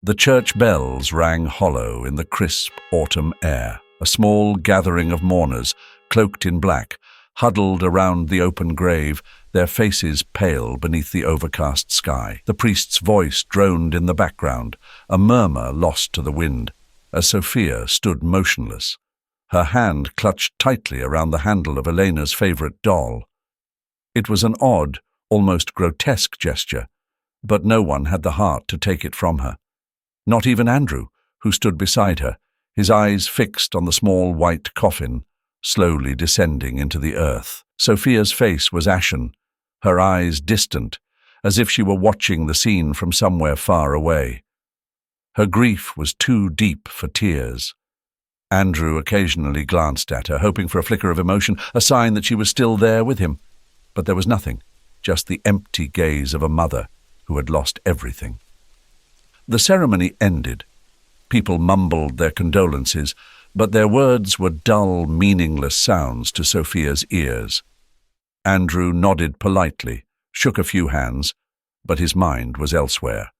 The church bells rang hollow in the crisp autumn air. A small gathering of mourners, cloaked in black, huddled around the open grave, their faces pale beneath the overcast sky. The priest's voice droned in the background, a murmur lost to the wind, as Sophia stood motionless, her hand clutched tightly around the handle of Elena's favorite doll. It was an odd, almost grotesque gesture, but no one had the heart to take it from her. Not even Andrew, who stood beside her, his eyes fixed on the small white coffin, slowly descending into the earth. Sophia's face was ashen, her eyes distant, as if she were watching the scene from somewhere far away. Her grief was too deep for tears. Andrew occasionally glanced at her, hoping for a flicker of emotion, a sign that she was still there with him. But there was nothing, just the empty gaze of a mother who had lost everything. The ceremony ended. People mumbled their condolences, but their words were dull, meaningless sounds to Sophia's ears. Andrew nodded politely, shook a few hands, but his mind was elsewhere.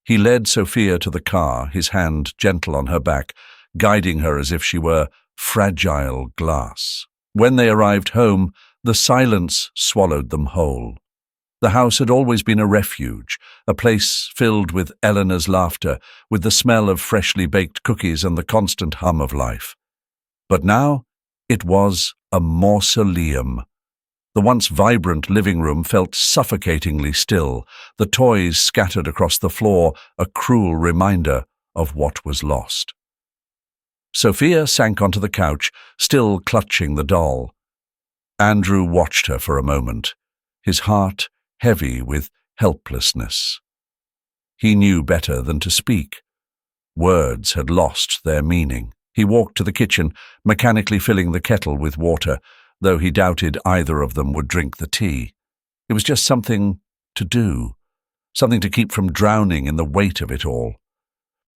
He led Sophia to the car, his hand gentle on her back, guiding her as if she were fragile glass. When they arrived home, the silence swallowed them whole. The house had always been a refuge, a place filled with Eleanor's laughter, with the smell of freshly baked cookies and the constant hum of life. But now it was a mausoleum. The once vibrant living room felt suffocatingly still, the toys scattered across the floor, a cruel reminder of what was lost. Sophia sank onto the couch, still clutching the doll. Andrew watched her for a moment, his heart heavy with helplessness. He knew better than to speak. Words had lost their meaning. He walked to the kitchen, mechanically filling the kettle with water, though he doubted either of them would drink the tea. It was just something to do, something to keep from drowning in the weight of it all.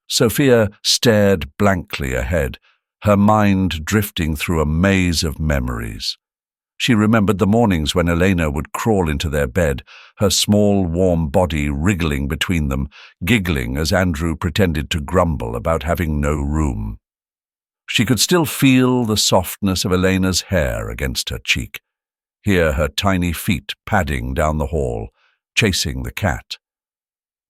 Sophia stared blankly ahead, her mind drifting through a maze of memories. She remembered the mornings when Elena would crawl into their bed, her small, warm body wriggling between them, giggling as Andrew pretended to grumble about having no room. She could still feel the softness of Elena's hair against her cheek, hear her tiny feet padding down the hall, chasing the cat.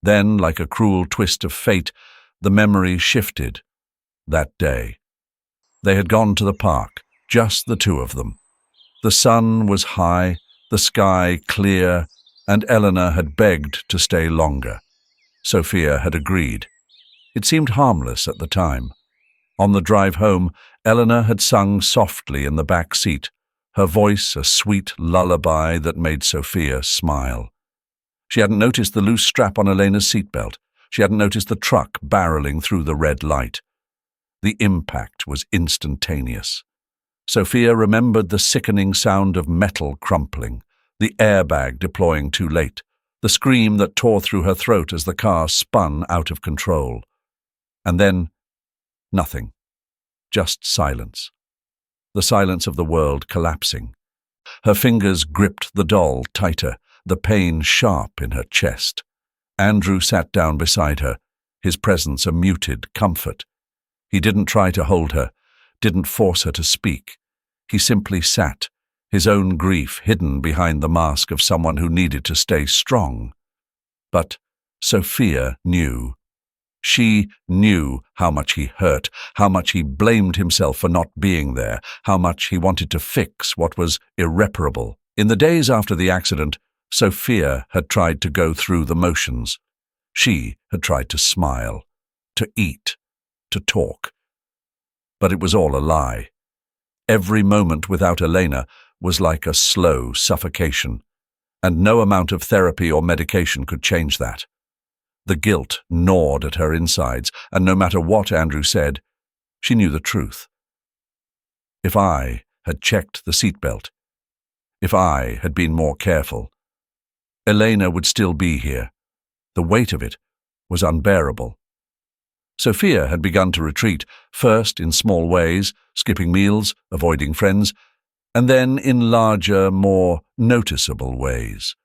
Then, like a cruel twist of fate, the memory shifted. That day. They had gone to the park, just the two of them. The sun was high, the sky clear, and Eleanor had begged to stay longer. Sophia had agreed. It seemed harmless at the time. On the drive home, Eleanor had sung softly in the back seat, her voice a sweet lullaby that made Sophia smile. She hadn't noticed the loose strap on Elena's seatbelt. She hadn't noticed the truck barreling through the red light. The impact was instantaneous. Sophia remembered the sickening sound of metal crumpling, the airbag deploying too late, the scream that tore through her throat as the car spun out of control. And then, nothing. Just silence. The silence of the world collapsing. Her fingers gripped the doll tighter, the pain sharp in her chest. Andrew sat down beside her, his presence a muted comfort. He didn't try to hold her, didn't force her to speak. He simply sat, his own grief hidden behind the mask of someone who needed to stay strong. But Sophia knew. She knew how much he hurt, how much he blamed himself for not being there, how much he wanted to fix what was irreparable. In the days after the accident, Sophia had tried to go through the motions. She had tried to smile, to eat, to talk. But it was all a lie. Every moment without Elena was like a slow suffocation, and no amount of therapy or medication could change that. The guilt gnawed at her insides, and no matter what Andrew said, she knew the truth. If I had checked the seatbelt, if I had been more careful, Elena would still be here. The weight of it was unbearable. Sophia had begun to retreat, first in small ways, skipping meals, avoiding friends, and then in larger, more noticeable ways.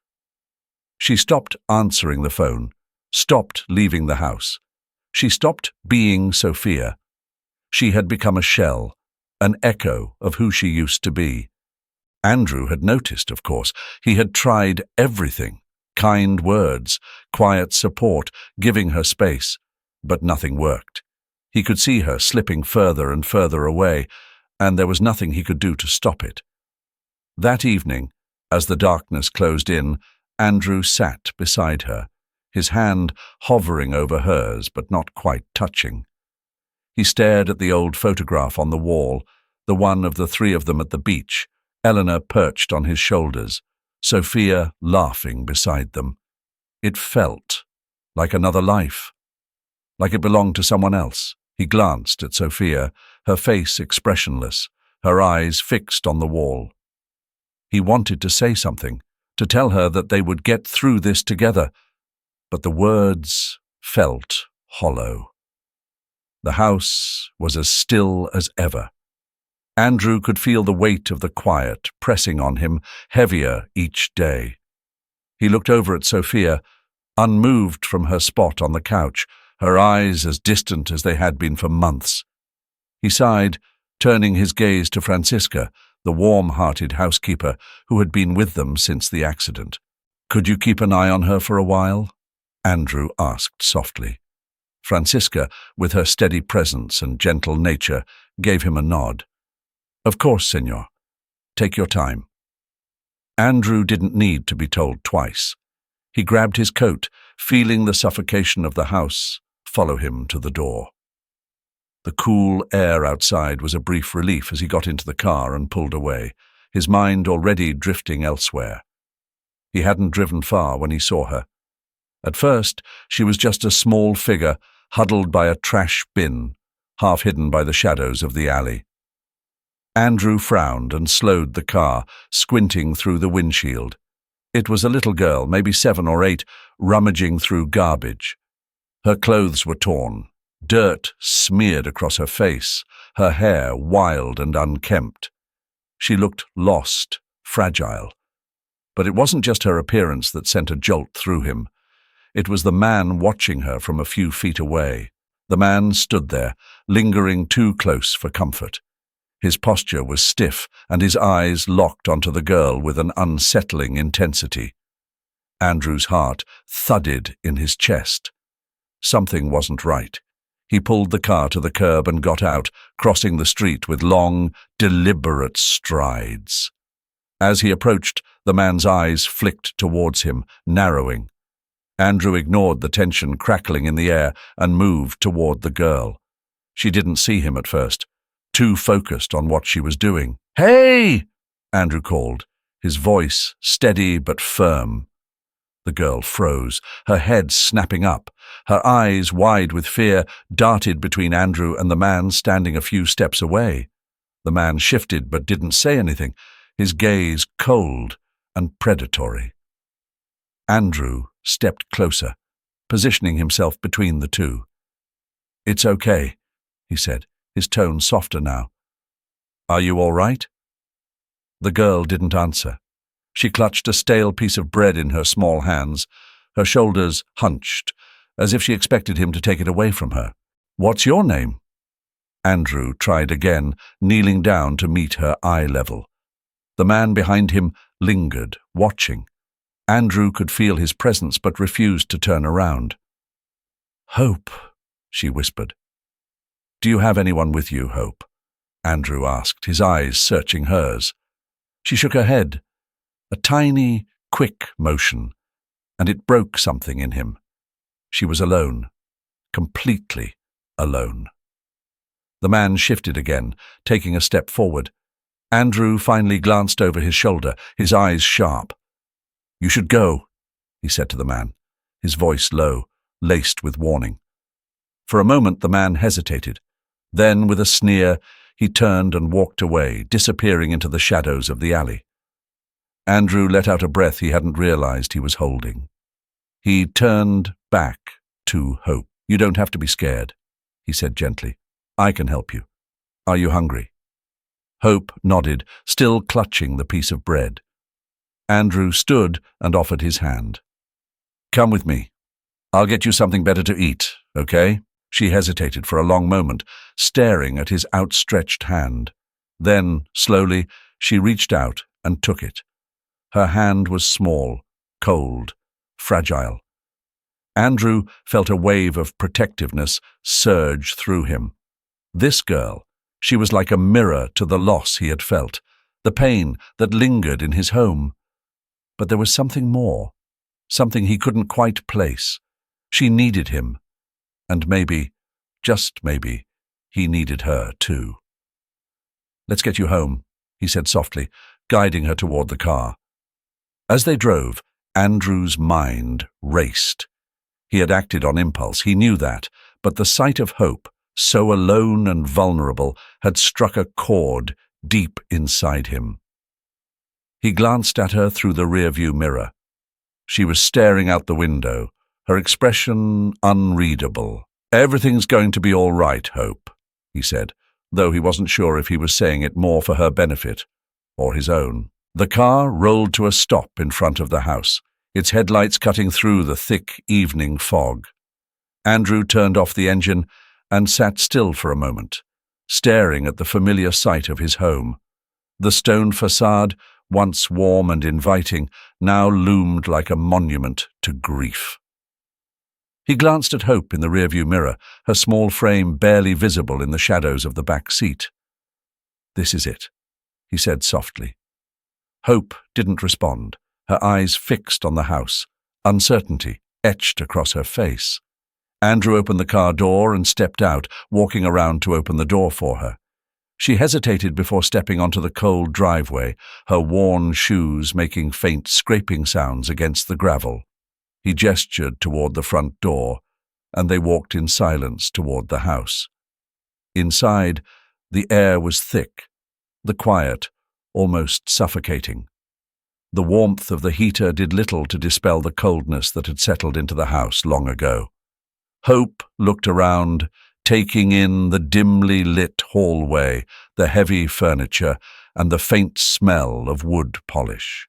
She stopped answering the phone, stopped leaving the house. She stopped being Sophia. She had become a shell, an echo of who she used to be. Andrew had noticed, of course. He had tried everything: kind words, quiet support, giving her space. But nothing worked. He could see her slipping further and further away, and there was nothing he could do to stop it. That evening, as the darkness closed in, Andrew sat beside her, his hand hovering over hers but not quite touching. He stared at the old photograph on the wall, the one of the three of them at the beach, Eleanor perched on his shoulders, Sophia laughing beside them. It felt like another life, like it belonged to someone else. He glanced at Sophia, her face expressionless, her eyes fixed on the wall. He wanted to say something, to tell her that they would get through this together, but the words felt hollow. The house was as still as ever. Andrew could feel the weight of the quiet pressing on him, heavier each day. He looked over at Sophia, unmoved from her spot on the couch, her eyes as distant as they had been for months. He sighed, turning his gaze to Francisca, the warm-hearted housekeeper who had been with them since the accident. "Could you keep an eye on her for a while?" Andrew asked softly. Francisca, with her steady presence and gentle nature, gave him a nod. "Of course, senor. Take your time." Andrew didn't need to be told twice. He grabbed his coat, feeling the suffocation of the house follow him to the door. The cool air outside was a brief relief as he got into the car and pulled away, his mind already drifting elsewhere. He hadn't driven far when he saw her. At first, she was just a small figure huddled by a trash bin, half hidden by the shadows of the alley. Andrew frowned and slowed the car, squinting through the windshield. It was a little girl, maybe 7 or 8, rummaging through garbage. Her clothes were torn, dirt smeared across her face, her hair wild and unkempt. She looked lost, fragile. But it wasn't just her appearance that sent a jolt through him. It was the man watching her from a few feet away. The man stood there, lingering too close for comfort. His posture was stiff, and his eyes locked onto the girl with an unsettling intensity. Andrew's heart thudded in his chest. Something wasn't right. He pulled the car to the curb and got out, crossing the street with long, deliberate strides. As he approached, the man's eyes flicked towards him, narrowing. Andrew ignored the tension crackling in the air and moved toward the girl. She didn't see him at first, too focused on what she was doing. "Hey!" Andrew called, his voice steady but firm. The girl froze, her head snapping up. Her eyes, wide with fear, darted between Andrew and the man standing a few steps away. The man shifted but didn't say anything, his gaze cold and predatory. Andrew stepped closer, positioning himself between the two. "It's okay," he said, his tone softer now. "Are you all right?" The girl didn't answer. She clutched a stale piece of bread in her small hands, her shoulders hunched, as if she expected him to take it away from her. "What's your name?" Andrew tried again, kneeling down to meet her eye level. The man behind him lingered, watching. Andrew could feel his presence but refused to turn around. "Hope," she whispered. "Do you have anyone with you, Hope?" Andrew asked, his eyes searching hers. She shook her head, a tiny, quick motion, and it broke something in him. She was alone, completely alone. The man shifted again, taking a step forward. Andrew finally glanced over his shoulder, his eyes sharp. "You should go," he said to the man, his voice low, laced with warning. For a moment the man hesitated. Then, with a sneer, he turned and walked away, disappearing into the shadows of the alley. Andrew let out a breath he hadn't realized he was holding. He turned back to Hope. "You don't have to be scared," he said gently. "I can help you. Are you hungry?" Hope nodded, still clutching the piece of bread. Andrew stood and offered his hand. "Come with me. I'll get you something better to eat, okay?" She hesitated for a long moment, staring at his outstretched hand. Then, slowly, she reached out and took it. Her hand was small, cold, fragile. Andrew felt a wave of protectiveness surge through him. This girl, she was like a mirror to the loss he had felt, the pain that lingered in his home. But there was something more, something he couldn't quite place. She needed him, and maybe, just maybe, he needed her too. "Let's get you home," he said softly, guiding her toward the car. As they drove, Andrew's mind raced. He had acted on impulse, he knew that, but the sight of Hope, so alone and vulnerable, had struck a chord deep inside him. He glanced at her through the rearview mirror. She was staring out the window, her expression unreadable. "Everything's going to be all right, Hope," he said, though he wasn't sure if he was saying it more for her benefit or his own. The car rolled to a stop in front of the house, its headlights cutting through the thick evening fog. Andrew turned off the engine and sat still for a moment, staring at the familiar sight of his home. The stone facade, once warm and inviting, now loomed like a monument to grief. He glanced at Hope in the rearview mirror, her small frame barely visible in the shadows of the back seat. "This is it," he said softly. Hope didn't respond, her eyes fixed on the house, uncertainty etched across her face. Andrew opened the car door and stepped out, walking around to open the door for her. She hesitated before stepping onto the cold driveway, her worn shoes making faint scraping sounds against the gravel. He gestured toward the front door, and they walked in silence toward the house. Inside, the air was thick, the quiet almost suffocating. The warmth of the heater did little to dispel the coldness that had settled into the house long ago. Hope looked around, taking in the dimly lit hallway, the heavy furniture, and the faint smell of wood polish.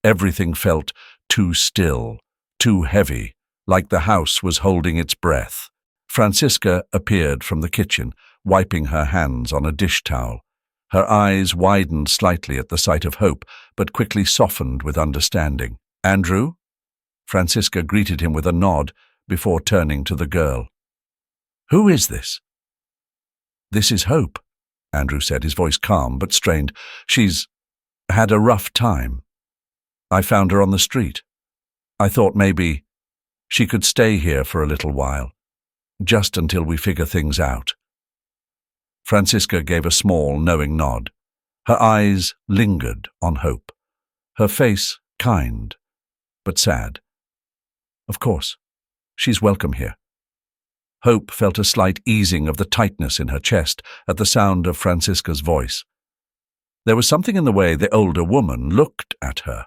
Everything felt too still, too heavy, like the house was holding its breath. Francisca appeared from the kitchen, wiping her hands on a dish towel. Her eyes widened slightly at the sight of Hope, but quickly softened with understanding. "Andrew?" Francisca greeted him with a nod before turning to the girl. "Who is this?" "This is Hope," Andrew said, his voice calm but strained. "She's had a rough time. I found her on the street. I thought maybe she could stay here for a little while, just until we figure things out." Francisca gave a small, knowing nod. Her eyes lingered on Hope, her face kind, but sad. "Of course, she's welcome here." Hope felt a slight easing of the tightness in her chest at the sound of Francisca's voice. There was something in the way the older woman looked at her,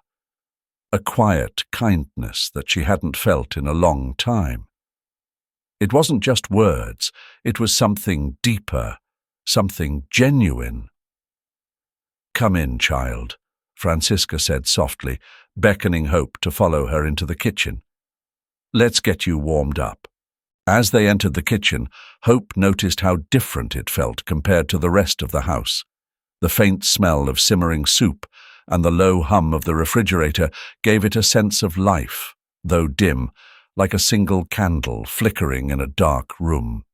a quiet kindness that she hadn't felt in a long time. It wasn't just words, it was something deeper, something genuine. "Come in, child," Francisca said softly, beckoning Hope to follow her into the kitchen. "Let's get you warmed up." As they entered the kitchen, Hope noticed how different it felt compared to the rest of the house. The faint smell of simmering soup and the low hum of the refrigerator gave it a sense of life, though dim, like a single candle flickering in a dark room.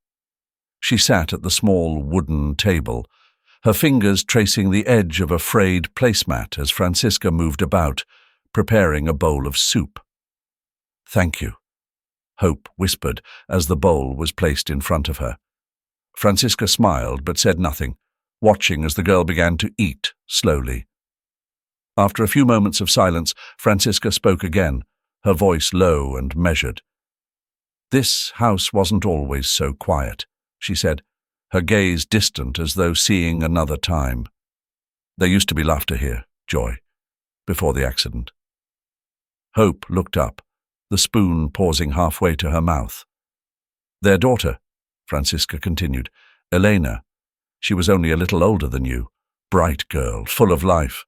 She sat at the small wooden table, her fingers tracing the edge of a frayed placemat as Francisca moved about, preparing a bowl of soup. "Thank you," Hope whispered as the bowl was placed in front of her. Francisca smiled but said nothing, watching as the girl began to eat slowly. After a few moments of silence, Francisca spoke again, her voice low and measured. "This house wasn't always so quiet," she said, her gaze distant as though seeing another time. "There used to be laughter here, joy, before the accident." Hope looked up, the spoon pausing halfway to her mouth. "Their daughter," Francisca continued, "Elena. She was only a little older than you, bright girl, full of life.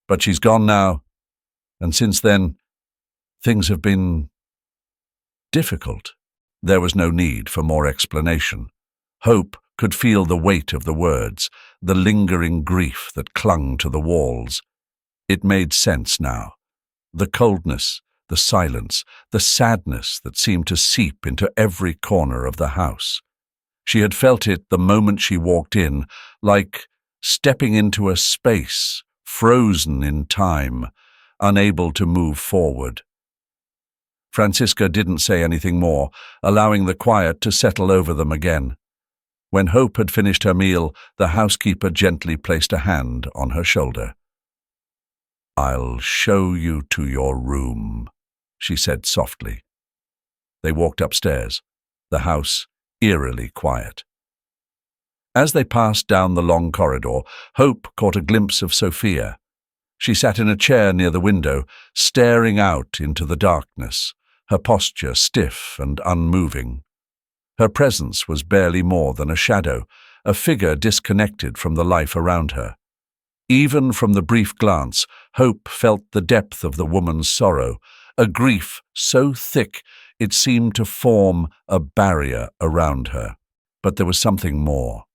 But she's gone now, and since then, things have been difficult." There was no need for more explanation. Hope could feel the weight of the words, the lingering grief that clung to the walls. It made sense now. The coldness, the silence, the sadness that seemed to seep into every corner of the house. She had felt it the moment she walked in, like stepping into a space, frozen in time, unable to move forward. Francisca didn't say anything more, allowing the quiet to settle over them again. When Hope had finished her meal, the housekeeper gently placed a hand on her shoulder. "I'll show you to your room," she said softly. They walked upstairs, the house eerily quiet. As they passed down the long corridor, Hope caught a glimpse of Sophia. She sat in a chair near the window, staring out into the darkness, her posture stiff and unmoving. Her presence was barely more than a shadow, a figure disconnected from the life around her. Even from the brief glance, Hope felt the depth of the woman's sorrow, a grief so thick it seemed to form a barrier around her. But there was something more.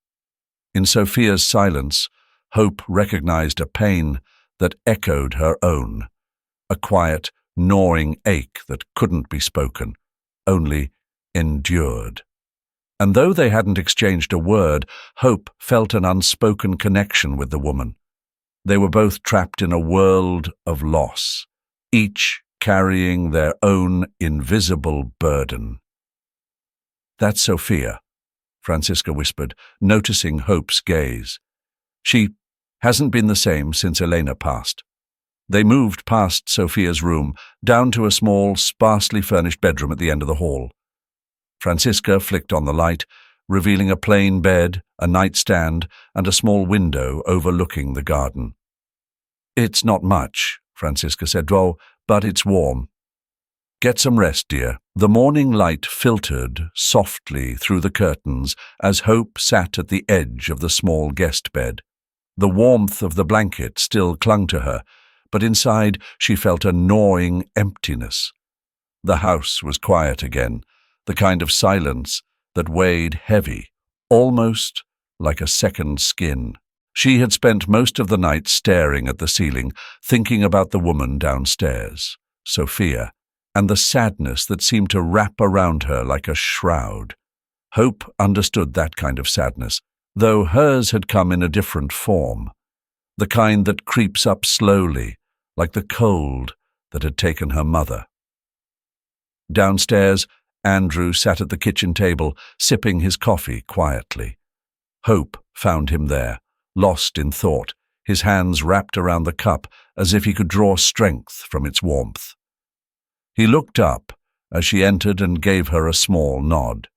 In Sophia's silence, Hope recognized a pain that echoed her own, a quiet, gnawing ache that couldn't be spoken, only endured. And though they hadn't exchanged a word, Hope felt an unspoken connection with the woman. They were both trapped in a world of loss, each carrying their own invisible burden. "That's Sophia," Francisca whispered, noticing Hope's gaze. "She hasn't been the same since Elena passed." They moved past Sophia's room, down to a small, sparsely furnished bedroom at the end of the hall. Francisca flicked on the light, revealing a plain bed, a nightstand, and a small window overlooking the garden. "It's not much," Francisca said, "Oh, but it's warm." "Get some rest, dear." The morning light filtered softly through the curtains as Hope sat at the edge of the small guest bed. The warmth of the blanket still clung to her, but inside she felt a gnawing emptiness. The house was quiet again, the kind of silence that weighed heavy, almost like a second skin. She had spent most of the night staring at the ceiling, thinking about the woman downstairs, Sophia, and the sadness that seemed to wrap around her like a shroud. Hope understood that kind of sadness, though hers had come in a different form, the kind that creeps up slowly, like the cold that had taken her mother. Downstairs, Andrew sat at the kitchen table, sipping his coffee quietly. Hope found him there, lost in thought, his hands wrapped around the cup as if he could draw strength from its warmth. He looked up as she entered and gave her a small nod.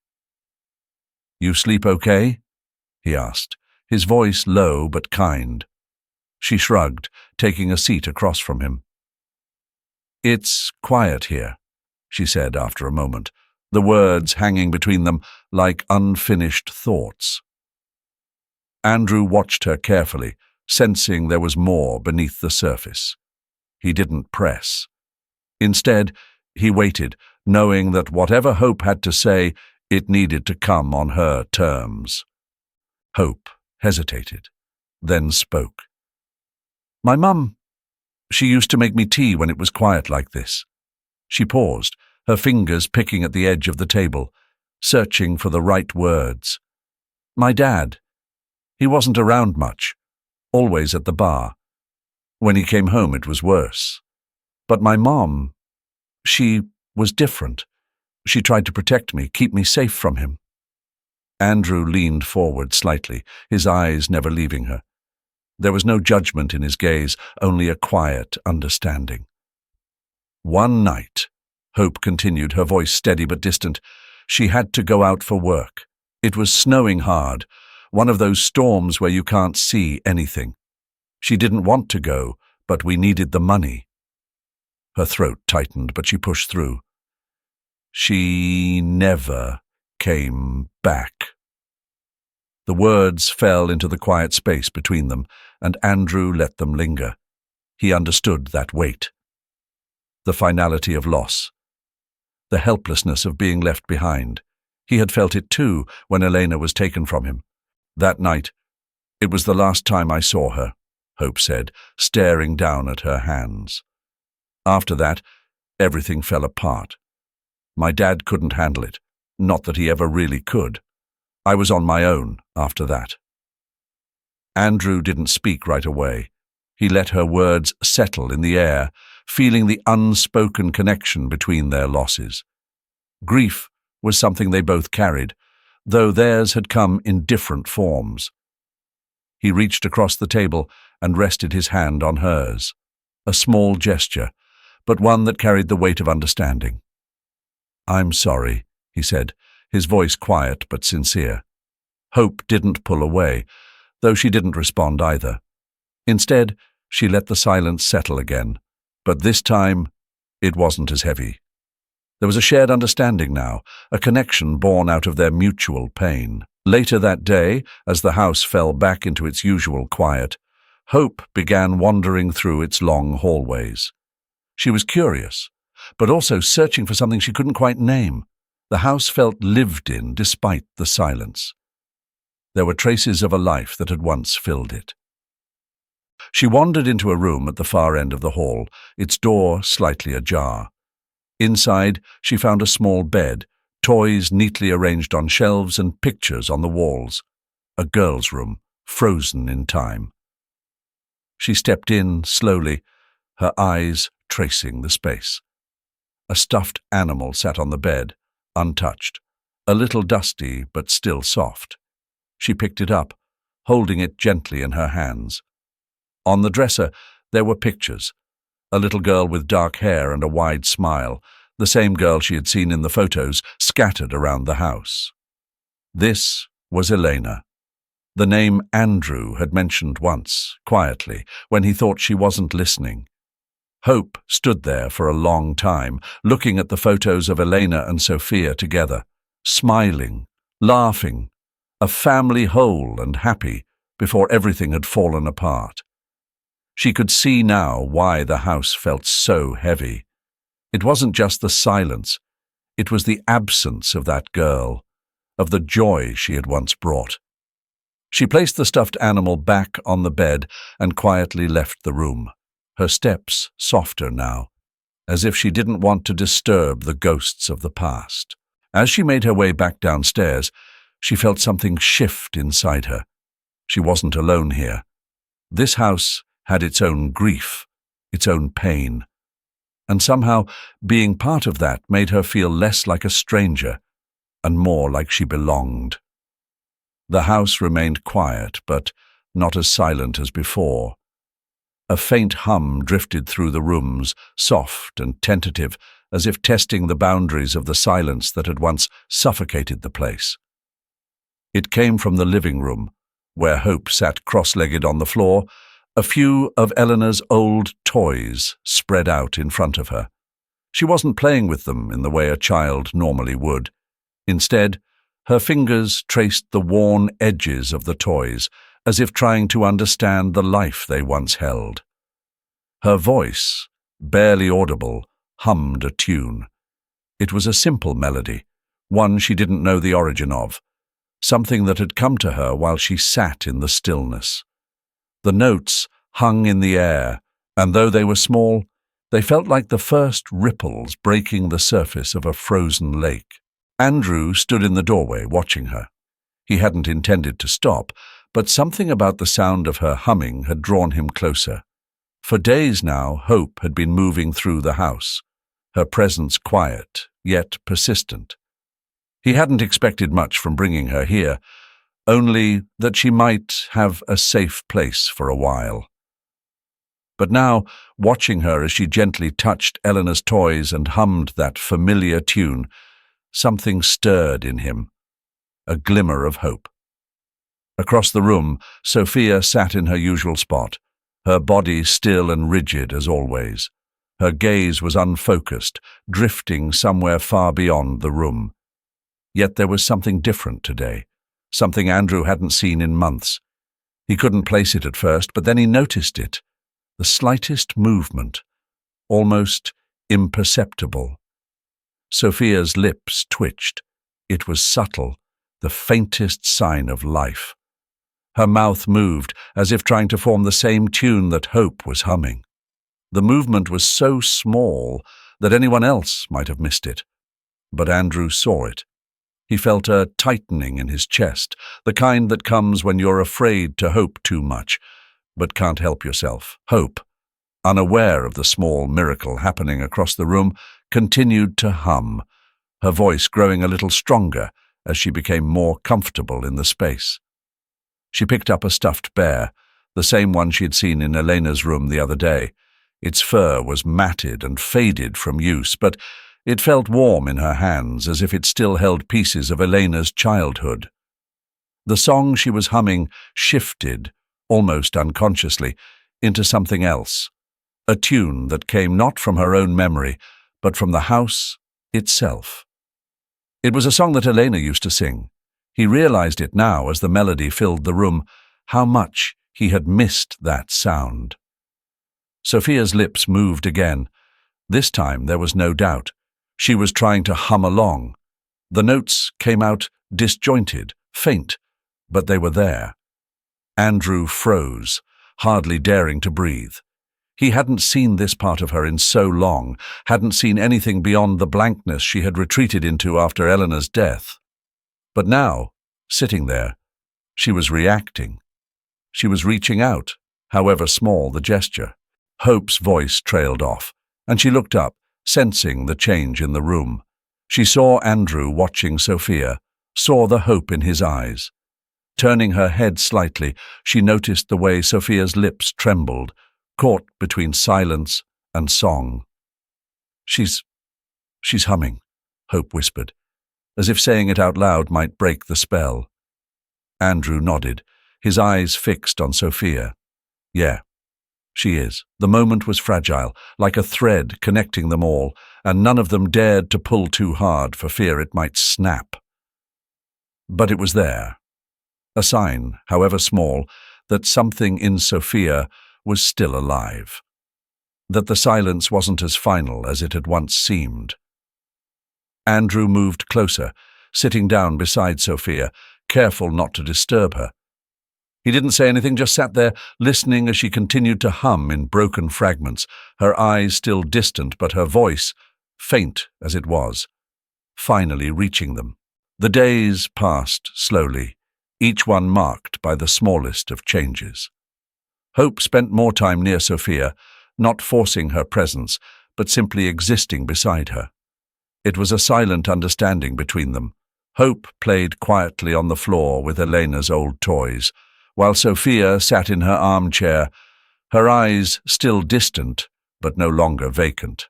"You sleep okay?" he asked, his voice low but kind. She shrugged, taking a seat across from him. "It's quiet here," she said after a moment, the words hanging between them like unfinished thoughts. Andrew watched her carefully, sensing there was more beneath the surface. He didn't press. Instead, he waited, knowing that whatever Hope had to say, it needed to come on her terms. Hope hesitated, then spoke. "My mum, she used to make me tea when it was quiet like this." She paused, her fingers picking at the edge of the table, searching for the right words. "My dad, he wasn't around much, always at the bar. When he came home it was worse. But my mom, she was different. She tried to protect me, keep me safe from him." Andrew leaned forward slightly, his eyes never leaving her. There was no judgment in his gaze, only a quiet understanding. "One night," Hope continued, her voice steady but distant, "she had to go out for work. It was snowing hard, one of those storms where you can't see anything. She didn't want to go, but we needed the money." Her throat tightened, but she pushed through. "She never came back." The words fell into the quiet space between them, and Andrew let them linger. He understood that weight. The finality of loss. The helplessness of being left behind. He had felt it too when Elena was taken from him. That night, "It was the last time I saw her," Hope said, staring down at her hands. "After that, everything fell apart. My dad couldn't handle it, not that he ever really could. I was on my own after that." Andrew didn't speak right away. He let her words settle in the air, feeling the unspoken connection between their losses. Grief was something they both carried, though theirs had come in different forms. He reached across the table and rested his hand on hers. A small gesture, but one that carried the weight of understanding. "I'm sorry," he said, his voice quiet but sincere. Hope didn't pull away, though she didn't respond either. Instead, she let the silence settle again, but this time it wasn't as heavy. There was a shared understanding now, a connection born out of their mutual pain. Later that day, as the house fell back into its usual quiet, Hope began wandering through its long hallways. She was curious, but also searching for something she couldn't quite name. The house felt lived in despite the silence. There were traces of a life that had once filled it. She wandered into a room at the far end of the hall, its door slightly ajar. Inside, she found a small bed, toys neatly arranged on shelves and pictures on the walls. A girl's room, frozen in time. She stepped in slowly, her eyes tracing the space. A stuffed animal sat on the bed, untouched, a little dusty but still soft. She picked it up, holding it gently in her hands. On the dresser, there were pictures. A little girl with dark hair and a wide smile, the same girl she had seen in the photos, scattered around the house. This was Elena. The name Andrew had mentioned once, quietly, when he thought she wasn't listening. Hope stood there for a long time, looking at the photos of Elena and Sophia together, smiling, laughing, a family whole and happy before everything had fallen apart. She could see now why the house felt so heavy. It wasn't just the silence, it was the absence of that girl, of the joy she had once brought. She placed the stuffed animal back on the bed and quietly left the room, her steps softer now, as if she didn't want to disturb the ghosts of the past. As she made her way back downstairs, she felt something shift inside her. She wasn't alone here. This house had its own grief, its own pain. And somehow, being part of that made her feel less like a stranger and more like she belonged. The house remained quiet, but not as silent as before. A faint hum drifted through the rooms, soft and tentative, as if testing the boundaries of the silence that had once suffocated the place. It came from the living room, where Hope sat cross-legged on the floor, a few of Eleanor's old toys spread out in front of her. She wasn't playing with them in the way a child normally would. Instead, her fingers traced the worn edges of the toys, as if trying to understand the life they once held. Her voice, barely audible, hummed a tune. It was a simple melody, one she didn't know the origin of, something that had come to her while she sat in the stillness. The notes hung in the air, and though they were small, they felt like the first ripples breaking the surface of a frozen lake. Andrew stood in the doorway watching her. He hadn't intended to stop, but something about the sound of her humming had drawn him closer. For days now, Hope had been moving through the house, her presence quiet, yet persistent. He hadn't expected much from bringing her here, only that she might have a safe place for a while. But now, watching her as she gently touched Eleanor's toys and hummed that familiar tune, something stirred in him, a glimmer of hope. Across the room, Sophia sat in her usual spot, her body still and rigid as always. Her gaze was unfocused, drifting somewhere far beyond the room. Yet there was something different today, something Andrew hadn't seen in months. He couldn't place it at first, but then he noticed it, the slightest movement, almost imperceptible. Sophia's lips twitched. It was subtle, the faintest sign of life. Her mouth moved, as if trying to form the same tune that Hope was humming. The movement was so small that anyone else might have missed it. But Andrew saw it. He felt a tightening in his chest, the kind that comes when you're afraid to hope too much, but can't help yourself. Hope, unaware of the small miracle happening across the room, continued to hum, her voice growing a little stronger as she became more comfortable in the space. She picked up a stuffed bear, the same one she'd seen in Elena's room the other day. Its fur was matted and faded from use, but it felt warm in her hands, as if it still held pieces of Elena's childhood. The song she was humming shifted, almost unconsciously, into something else, a tune that came not from her own memory, but from the house itself. It was a song that Elena used to sing. He realized it now as the melody filled the room, how much he had missed that sound. Sophia's lips moved again. This time there was no doubt. She was trying to hum along. The notes came out disjointed, faint, but they were there. Andrew froze, hardly daring to breathe. He hadn't seen this part of her in so long, hadn't seen anything beyond the blankness she had retreated into after Eleanor's death. But now, sitting there, she was reacting. She was reaching out, however small the gesture. Hope's voice trailed off, and she looked up, sensing the change in the room. She saw Andrew watching Sophia, saw the hope in his eyes. Turning her head slightly, she noticed the way Sophia's lips trembled, caught between silence and song. She's humming, Hope whispered, as if saying it out loud might break the spell. Andrew nodded, his eyes fixed on Sophia. Yeah, she is. The moment was fragile, like a thread connecting them all, and none of them dared to pull too hard for fear it might snap. But it was there, a sign, however small, that something in Sophia was still alive, that the silence wasn't as final as it had once seemed. Andrew moved closer, sitting down beside Sophia, careful not to disturb her. He didn't say anything, just sat there, listening as she continued to hum in broken fragments, her eyes still distant but her voice, faint as it was, finally reaching them. The days passed slowly, each one marked by the smallest of changes. Hope spent more time near Sophia, not forcing her presence, but simply existing beside her. It was a silent understanding between them. Hope played quietly on the floor with Elena's old toys, while Sophia sat in her armchair, her eyes still distant, but no longer vacant.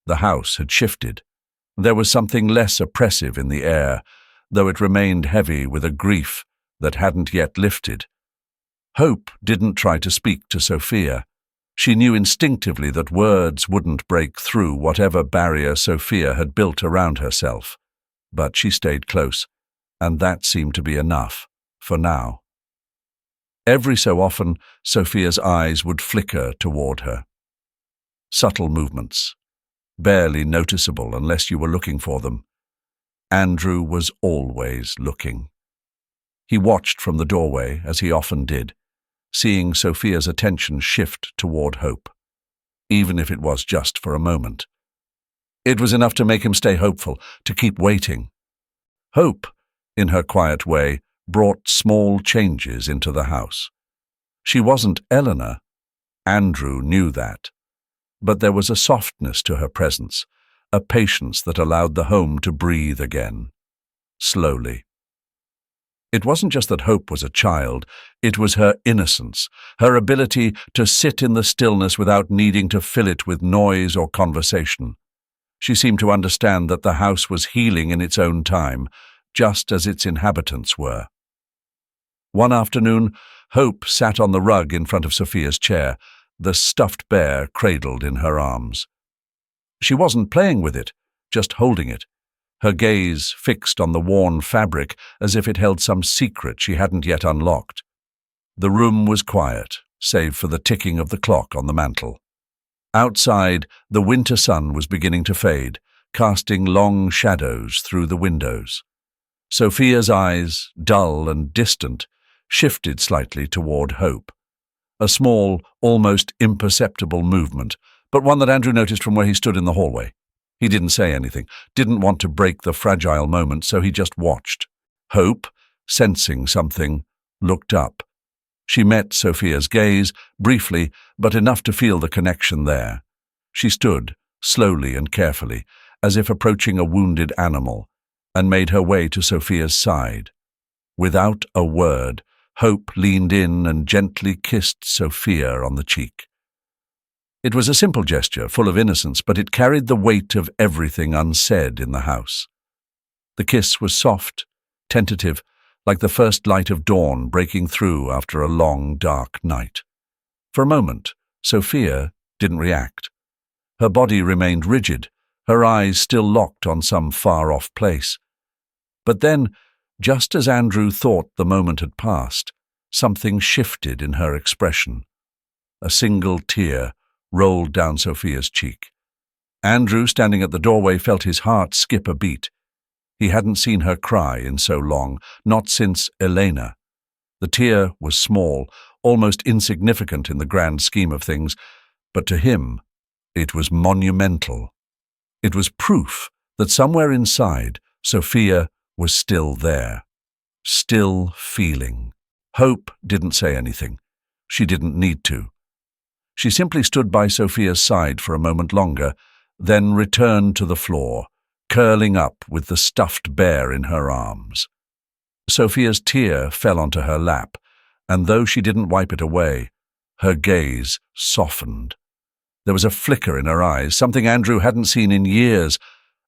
The house had shifted. There was something less oppressive in the air, though it remained heavy with a grief that hadn't yet lifted. Hope didn't try to speak to Sophia. She knew instinctively that words wouldn't break through whatever barrier Sophia had built around herself. But she stayed close, and that seemed to be enough, for now. Every so often, Sophia's eyes would flicker toward her. Subtle movements, barely noticeable unless you were looking for them. Andrew was always looking. He watched from the doorway, as he often did, seeing Sophia's attention shift toward Hope, even if it was just for a moment. It was enough to make him stay hopeful, to keep waiting. Hope, in her quiet way, brought small changes into the house. She wasn't Eleanor. Andrew knew that. But there was a softness to her presence, a patience that allowed the home to breathe again, slowly. It wasn't just that Hope was a child, it was her innocence, her ability to sit in the stillness without needing to fill it with noise or conversation. She seemed to understand that the house was healing in its own time, just as its inhabitants were. One afternoon, Hope sat on the rug in front of Sophia's chair, the stuffed bear cradled in her arms. She wasn't playing with it, just holding it, her gaze fixed on the worn fabric as if it held some secret she hadn't yet unlocked. The room was quiet, save for the ticking of the clock on the mantel. Outside, the winter sun was beginning to fade, casting long shadows through the windows. Sophia's eyes, dull and distant, shifted slightly toward Hope. A small, almost imperceptible movement, but one that Andrew noticed from where he stood in the hallway. He didn't say anything, didn't want to break the fragile moment, so he just watched. Hope, sensing something, looked up. She met Sophia's gaze, briefly, but enough to feel the connection there. She stood, slowly and carefully, as if approaching a wounded animal, and made her way to Sophia's side. Without a word, Hope leaned in and gently kissed Sophia on the cheek. It was a simple gesture, full of innocence, but it carried the weight of everything unsaid in the house. The kiss was soft, tentative, like the first light of dawn breaking through after a long, dark night. For a moment, Sophia didn't react. Her body remained rigid, her eyes still locked on some far-off place. But then, just as Andrew thought the moment had passed, something shifted in her expression. A single tear rolled down Sophia's cheek. Andrew, standing at the doorway, felt his heart skip a beat. He hadn't seen her cry in so long, not since Elena. The tear was small, almost insignificant in the grand scheme of things, but to him, it was monumental. It was proof that somewhere inside, Sophia was still there, still feeling. Hope didn't say anything. She didn't need to. She simply stood by Sophia's side for a moment longer, then returned to the floor, curling up with the stuffed bear in her arms. Sophia's tear fell onto her lap, and though she didn't wipe it away, her gaze softened. There was a flicker in her eyes, something Andrew hadn't seen in years,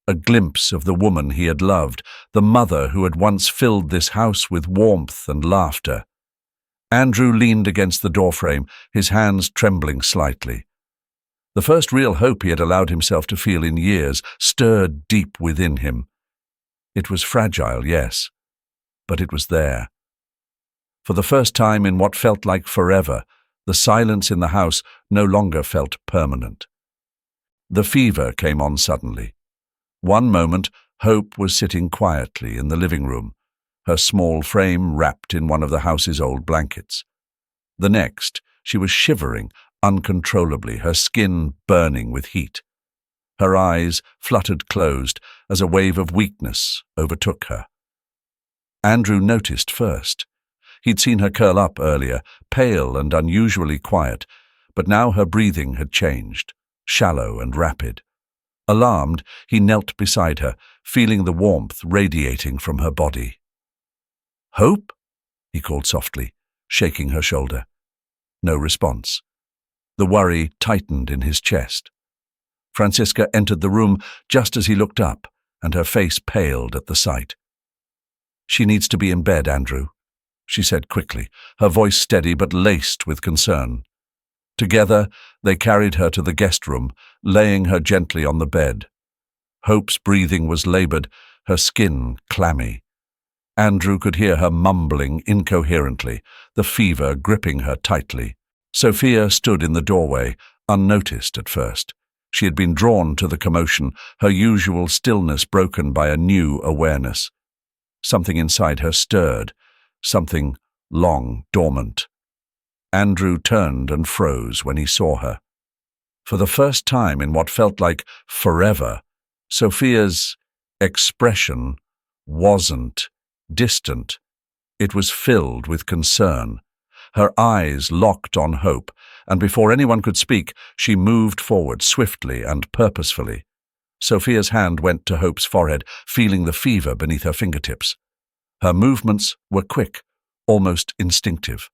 a glimpse of the woman he had loved, the mother who had once filled this house with warmth and laughter. Andrew leaned against the doorframe, his hands trembling slightly. The first real hope he had allowed himself to feel in years stirred deep within him. It was fragile, yes, but it was there. For the first time in what felt like forever, the silence in the house no longer felt permanent. The fever came on suddenly. One moment, Hope was sitting quietly in the living room, her small frame wrapped in one of the house's old blankets. The next, she was shivering uncontrollably, her skin burning with heat. Her eyes fluttered closed as a wave of weakness overtook her. Andrew noticed first. He'd seen her curl up earlier, pale and unusually quiet, but now her breathing had changed, shallow and rapid. Alarmed, he knelt beside her, feeling the warmth radiating from her body. "Hope?" he called softly, shaking her shoulder. No response. The worry tightened in his chest. Francisca entered the room just as he looked up, and her face paled at the sight. "She needs to be in bed, Andrew," she said quickly, her voice steady but laced with concern. Together, they carried her to the guest room, laying her gently on the bed. Hope's breathing was labored, her skin clammy. Andrew could hear her mumbling incoherently, the fever gripping her tightly. Sophia stood in the doorway, unnoticed at first. She had been drawn to the commotion, her usual stillness broken by a new awareness. Something inside her stirred, something long dormant. Andrew turned and froze when he saw her. For the first time in what felt like forever, Sophia's expression wasn't distant. It was filled with concern. Her eyes locked on Hope, and before anyone could speak, she moved forward swiftly and purposefully. Sophia's hand went to Hope's forehead, feeling the fever beneath her fingertips. Her movements were quick, almost instinctive.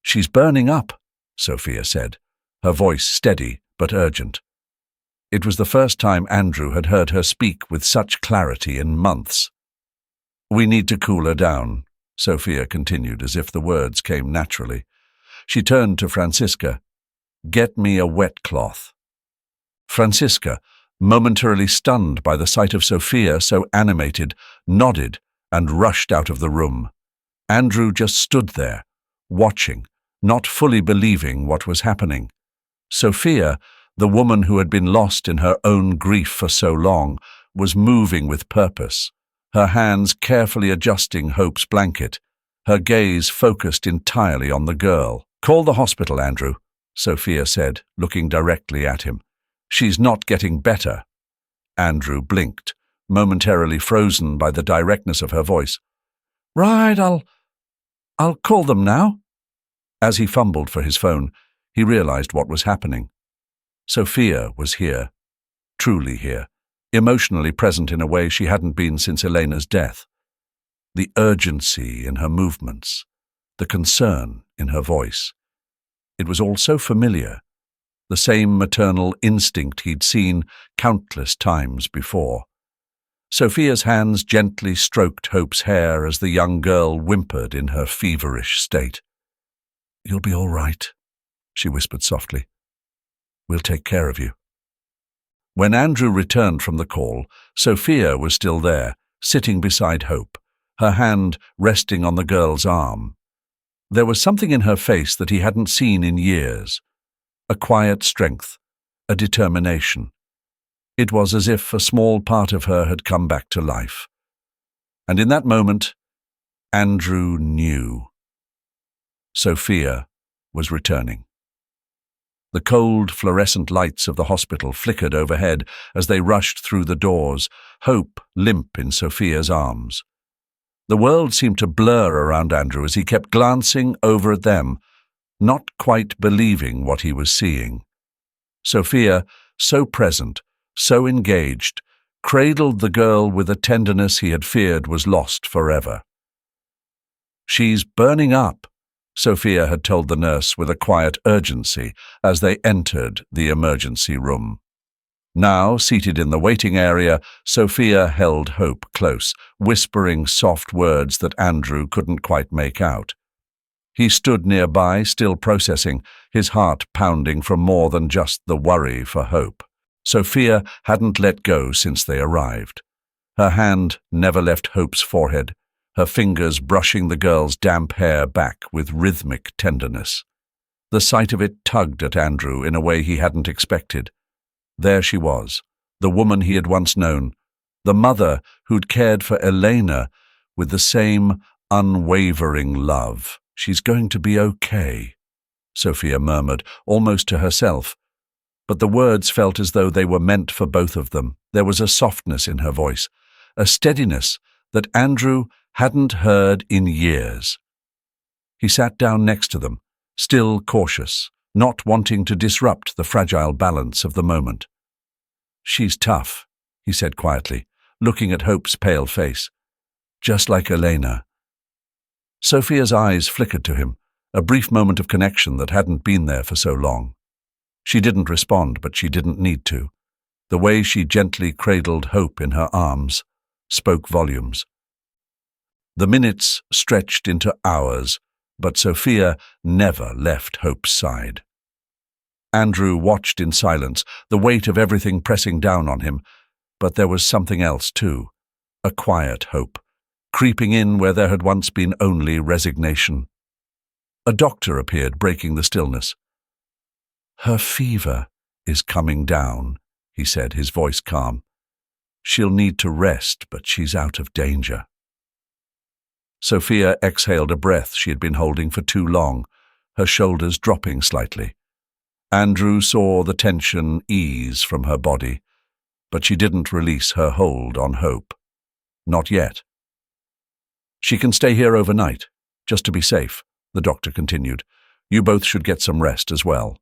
"She's burning up," Sophia said, her voice steady but urgent. It was the first time Andrew had heard her speak with such clarity in months. "We need to cool her down," Sophia continued as if the words came naturally. She turned to Francisca. "Get me a wet cloth." Francisca, momentarily stunned by the sight of Sophia so animated, nodded and rushed out of the room. Andrew just stood there, watching, not fully believing what was happening. Sophia, the woman who had been lost in her own grief for so long, was moving with purpose, her hands carefully adjusting Hope's blanket, her gaze focused entirely on the girl. "Call the hospital, Andrew," Sophia said, looking directly at him. "She's not getting better." Andrew blinked, momentarily frozen by the directness of her voice. "Right, I'll call them now." As he fumbled for his phone, he realized what was happening. Sophia was here, truly here, emotionally present in a way she hadn't been since Elena's death. The urgency in her movements, the concern in her voice. It was all so familiar, the same maternal instinct he'd seen countless times before. Sophia's hands gently stroked Hope's hair as the young girl whimpered in her feverish state. "You'll be all right," she whispered softly. "We'll take care of you." When Andrew returned from the call, Sophia was still there, sitting beside Hope, her hand resting on the girl's arm. There was something in her face that he hadn't seen in years, a quiet strength, a determination. It was as if a small part of her had come back to life. And in that moment, Andrew knew. Sophia was returning. The cold, fluorescent lights of the hospital flickered overhead as they rushed through the doors, Hope limp in Sophia's arms. The world seemed to blur around Andrew as he kept glancing over at them, not quite believing what he was seeing. Sophia, so present, so engaged, cradled the girl with a tenderness he had feared was lost forever. "She's burning up," Sophia had told the nurse with a quiet urgency as they entered the emergency room. Now, seated in the waiting area, Sophia held Hope close, whispering soft words that Andrew couldn't quite make out. He stood nearby, still processing, his heart pounding from more than just the worry for Hope. Sophia hadn't let go since they arrived. Her hand never left Hope's forehead, her fingers brushing the girl's damp hair back with rhythmic tenderness. The sight of it tugged at Andrew in a way he hadn't expected. There she was, the woman he had once known, the mother who'd cared for Elena with the same unwavering love. "She's going to be okay," Sophia murmured, almost to herself. But the words felt as though they were meant for both of them. There was a softness in her voice, a steadiness that Andrew hadn't heard in years. He sat down next to them, still cautious, not wanting to disrupt the fragile balance of the moment. "She's tough," he said quietly, looking at Hope's pale face. "Just like Elena." Sophia's eyes flickered to him, a brief moment of connection that hadn't been there for so long. She didn't respond, but she didn't need to. The way she gently cradled Hope in her arms spoke volumes. The minutes stretched into hours, but Sophia never left Hope's side. Andrew watched in silence, the weight of everything pressing down on him, but there was something else too, a quiet hope, creeping in where there had once been only resignation. A doctor appeared, breaking the stillness. "Her fever is coming down," he said, his voice calm. "She'll need to rest, but she's out of danger." Sophia exhaled a breath she had been holding for too long, her shoulders dropping slightly. Andrew saw the tension ease from her body, but she didn't release her hold on Hope. Not yet. "She can stay here overnight, just to be safe," the doctor continued. "You both should get some rest as well."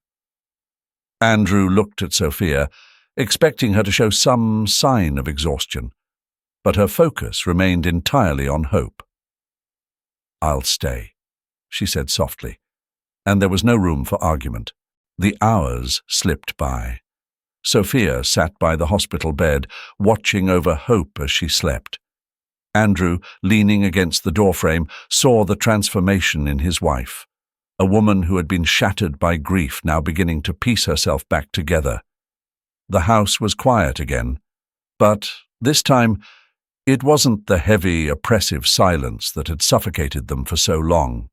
Andrew looked at Sophia, expecting her to show some sign of exhaustion, but her focus remained entirely on Hope. "I'll stay," she said softly, and there was no room for argument. The hours slipped by. Sophia sat by the hospital bed, watching over Hope as she slept. Andrew, leaning against the doorframe, saw the transformation in his wife, a woman who had been shattered by grief now beginning to piece herself back together. The house was quiet again, but this time it wasn't the heavy, oppressive silence that had suffocated them for so long.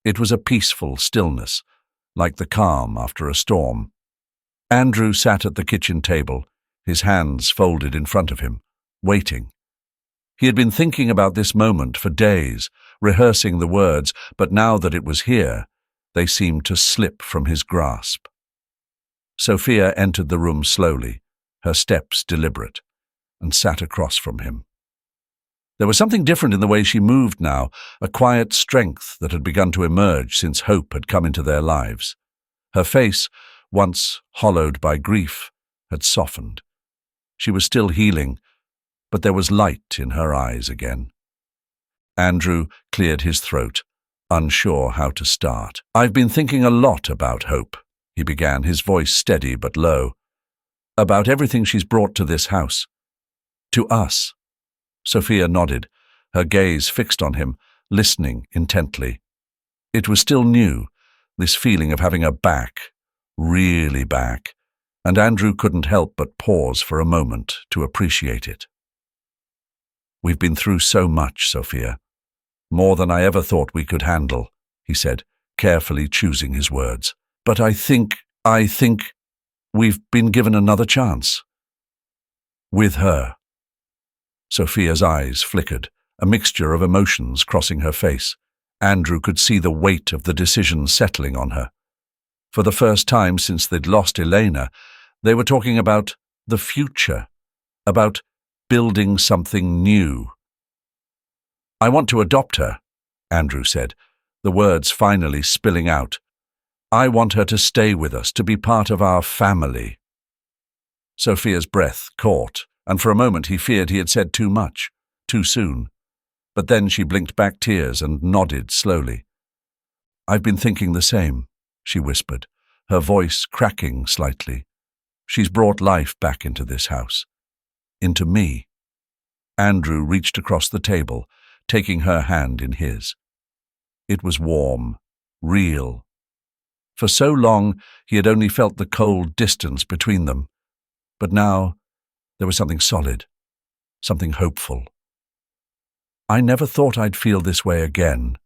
It was a peaceful stillness, like the calm after a storm. Andrew sat at the kitchen table, his hands folded in front of him, waiting. He had been thinking about this moment for days, rehearsing the words, but now that it was here, they seemed to slip from his grasp. Sophia entered the room slowly, her steps deliberate, and sat across from him. There was something different in the way she moved now, a quiet strength that had begun to emerge since hope had come into their lives. Her face, once hollowed by grief, had softened. She was still healing, but there was light in her eyes again. Andrew cleared his throat, unsure how to start. "I've been thinking a lot about Hope," he began, his voice steady but low. "About everything she's brought to this house. To us." Sophia nodded, her gaze fixed on him, listening intently. It was still new, this feeling of having her back, really back, and Andrew couldn't help but pause for a moment to appreciate it. "We've been through so much, Sophia. More than I ever thought we could handle," he said, carefully choosing his words. "But I think we've been given another chance. With her." Sophia's eyes flickered, a mixture of emotions crossing her face. Andrew could see the weight of the decision settling on her. For the first time since they'd lost Elena, they were talking about the future, about building something new. "I want to adopt her," Andrew said, the words finally spilling out. "I want her to stay with us, to be part of our family." Sophia's breath caught, and for a moment he feared he had said too much, too soon. But then she blinked back tears and nodded slowly. "I've been thinking the same," she whispered, her voice cracking slightly. "She's brought life back into this house. Into me." Andrew reached across the table, taking her hand in his. It was warm, real. For so long he had only felt the cold distance between them, but now there was something solid, something hopeful. "I never thought I'd feel this way again,"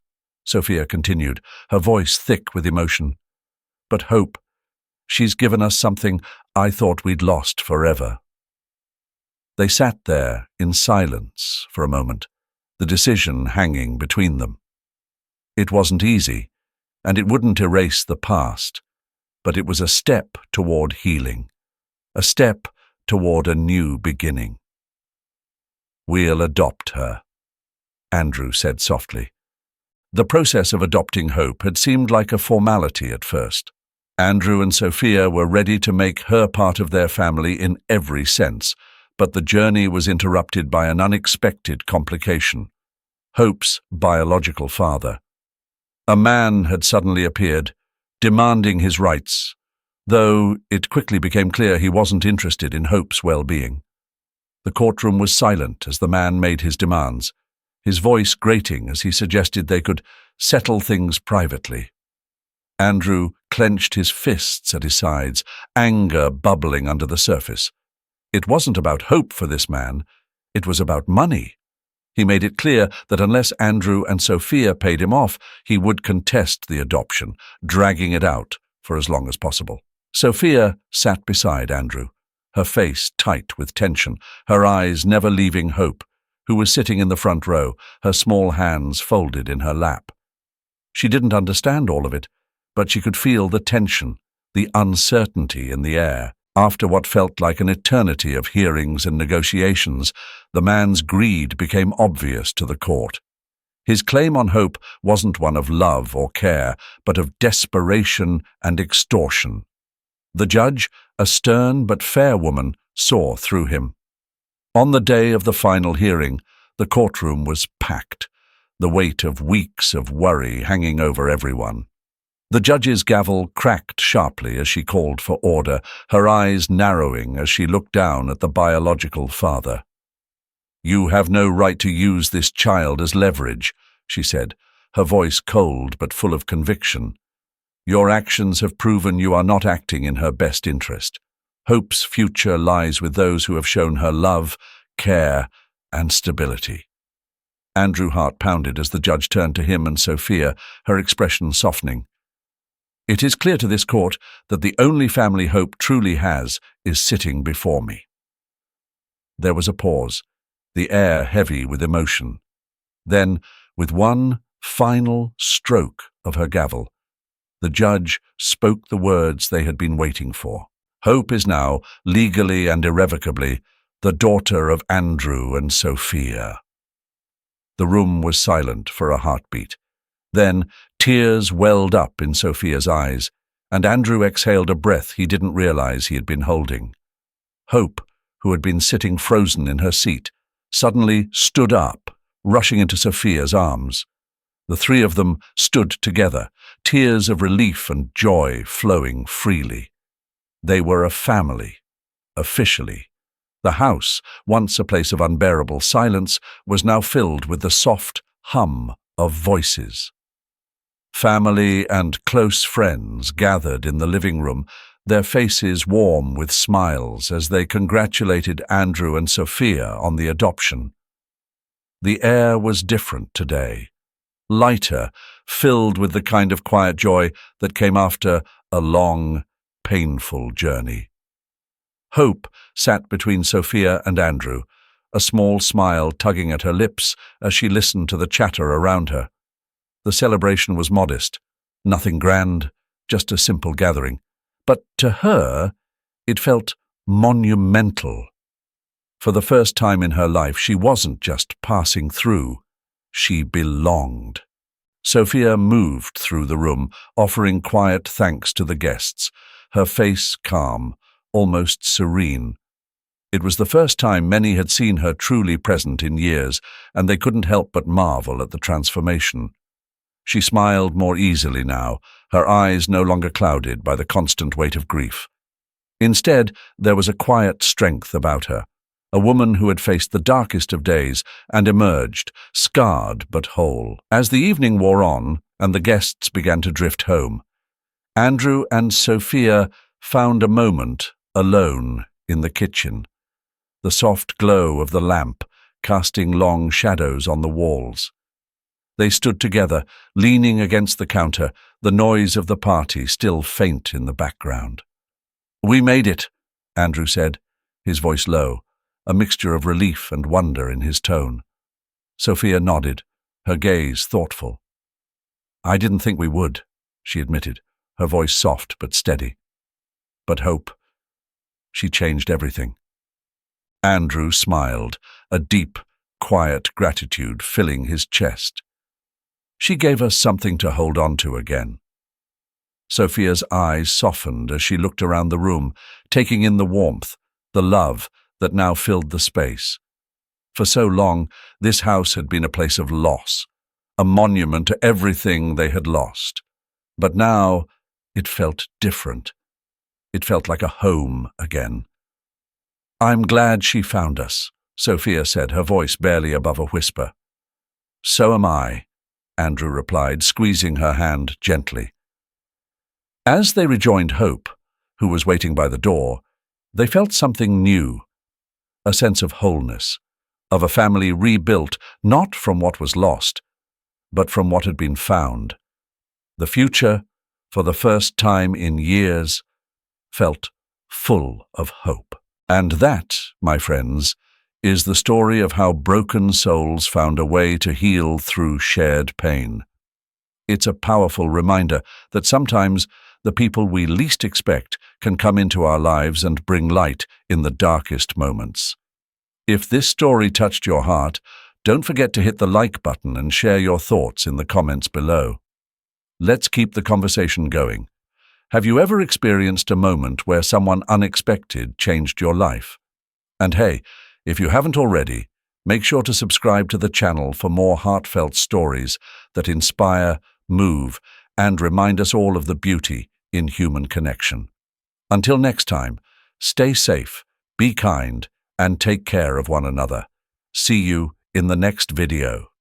Sophia continued, her voice thick with emotion. "But Hope, she's given us something I thought we'd lost forever." They sat there in silence for a moment, the decision hanging between them. It wasn't easy, and it wouldn't erase the past, but it was a step toward healing, a step toward a new beginning. "We'll adopt her," Andrew said softly. The process of adopting Hope had seemed like a formality at first. Andrew and Sophia were ready to make her part of their family in every sense, but the journey was interrupted by an unexpected complication: Hope's biological father. A man had suddenly appeared, demanding his rights, though it quickly became clear he wasn't interested in Hope's well-being. The courtroom was silent as the man made his demands, his voice grating as he suggested they could settle things privately. Andrew clenched his fists at his sides, anger bubbling under the surface. It wasn't about Hope for this man, it was about money. He made it clear that unless Andrew and Sophia paid him off, he would contest the adoption, dragging it out for as long as possible. Sophia sat beside Andrew, her face tight with tension, her eyes never leaving Hope, who was sitting in the front row, her small hands folded in her lap. She didn't understand all of it, but she could feel the tension, the uncertainty in the air. After what felt like an eternity of hearings and negotiations, the man's greed became obvious to the court. His claim on Hope wasn't one of love or care, but of desperation and extortion. The judge, a stern but fair woman, saw through him. On the day of the final hearing, the courtroom was packed, the weight of weeks of worry hanging over everyone. The judge's gavel cracked sharply as she called for order, her eyes narrowing as she looked down at the biological father. "You have no right to use this child as leverage," she said, her voice cold but full of conviction. "Your actions have proven you are not acting in her best interest. Hope's future lies with those who have shown her love, care, and stability." Andrew's heart pounded as the judge turned to him and Sophia, her expression softening. "It is clear to this court that the only family Hope truly has is sitting before me." There was a pause, the air heavy with emotion. Then, with one final stroke of her gavel, the judge spoke the words they had been waiting for. Hope is now, legally and irrevocably, the daughter of Andrew and Sophia. The room was silent for a heartbeat. Then tears welled up in Sophia's eyes, and Andrew exhaled a breath he didn't realize he had been holding. Hope, who had been sitting frozen in her seat, suddenly stood up, rushing into Sophia's arms. The three of them stood together, tears of relief and joy flowing freely. They were a family, officially. The house, once a place of unbearable silence, was now filled with the soft hum of voices. Family and close friends gathered in the living room, their faces warm with smiles as they congratulated Andrew and Sophia on the adoption. The air was different today, lighter, filled with the kind of quiet joy that came after a long, painful journey. Hope sat between Sophia and Andrew, a small smile tugging at her lips as she listened to the chatter around her. The celebration was modest, nothing grand, just a simple gathering. But to her, it felt monumental. For the first time in her life, she wasn't just passing through, she belonged. Sophia moved through the room, offering quiet thanks to the guests, her face calm, almost serene. It was the first time many had seen her truly present in years, and they couldn't help but marvel at the transformation. She smiled more easily now, her eyes no longer clouded by the constant weight of grief. Instead, there was a quiet strength about her, a woman who had faced the darkest of days and emerged, scarred but whole. As the evening wore on and the guests began to drift home, Andrew and Sophia found a moment alone in the kitchen, the soft glow of the lamp casting long shadows on the walls. They stood together, leaning against the counter, the noise of the party still faint in the background. "We made it," Andrew said, his voice low, a mixture of relief and wonder in his tone. Sophia nodded, her gaze thoughtful. "I didn't think we would," she admitted, her voice soft but steady. "But hope, she changed everything." Andrew smiled, a deep, quiet gratitude filling his chest. "She gave us something to hold on to again." Sophia's eyes softened as she looked around the room, taking in the warmth, the love that now filled the space. For so long, this house had been a place of loss, a monument to everything they had lost. But now, it felt different. It felt like a home again. "I'm glad she found us," Sophia said, her voice barely above a whisper. "So am I," Andrew replied, squeezing her hand gently. As they rejoined Hope, who was waiting by the door, they felt something new, a sense of wholeness, of a family rebuilt not from what was lost, but from what had been found. The future, for the first time in years, felt full of hope. And that, my friends, is the story of how broken souls found a way to heal through shared pain. It's a powerful reminder that sometimes the people we least expect can come into our lives and bring light in the darkest moments. If this story touched your heart, don't forget to hit the like button and share your thoughts in the comments below. Let's keep the conversation going. Have you ever experienced a moment where someone unexpected changed your life? And hey, if you haven't already, make sure to subscribe to the channel for more heartfelt stories that inspire, move, and remind us all of the beauty in human connection. Until next time, stay safe, be kind, and take care of one another. See you in the next video.